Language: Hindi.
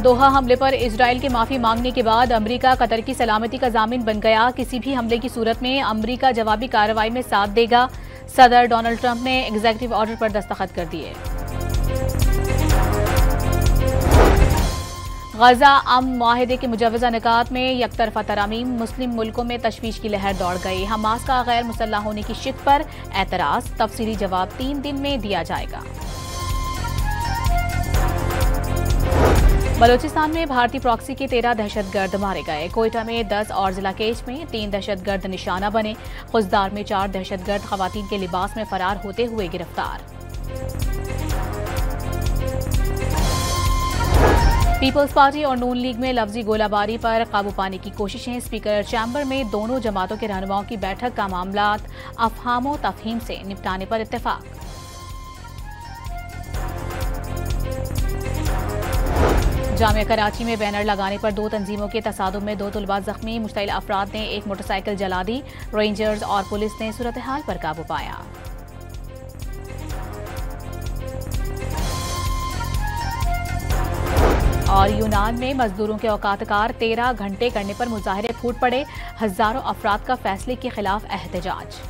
दोहा हमले पर इजराइल के माफी मांगने के बाद अमेरिका कतर की सलामती का जामिन बन गया। किसी भी हमले की सूरत में अमेरिका जवाबी कार्रवाई में साथ देगा। सदर डोनाल्ड ट्रंप ने एग्जीक्यूटिव ऑर्डर पर दस्तखत कर दिए। गजा अमन मुआहदे के मुजवजा निकात में यकतरफा तरामीम, मुस्लिम मुल्कों में तशवीश की लहर दौड़ गई। हमास का गैर मुसल्लह होने की शिक पर एतराज, तफसीली जवाब 3 दिन में दिया जाएगा। बलोचिस्तान में भारतीय प्रॉक्सी के 13 दहशतगर्द मारे गए। कोयटा में 10 और जिला केच में 3 दहशतगर्द निशाना बने। खुजदार में 4 दहशतगर्द खवातीन के लिबास में फरार होते हुए गिरफ्तार। पीपल्स पार्टी और नून लीग में लफ्जी गोलाबारी पर काबू पाने की कोशिशें। स्पीकर चैम्बर में दोनों जमातों के रहनुमाओं की बैठक का मामला अफहाम तफहीम से निपटाने पर इत्तेफाक। जामिया कराची में बैनर लगाने पर 2 तंजीमों के तसादुम में 2 तुलबा जख्मी। मुश्तइल अफराद ने एक मोटरसाइकिल जला दी। रेंजर्स और पुलिस ने सूरत हाल पर काबू पाया। और यूनान में मजदूरों के औकात कार 13 घंटे करने पर मुजाहिरे फूट पड़े। हजारों अफराद का फैसले के खिलाफ एहतजाज।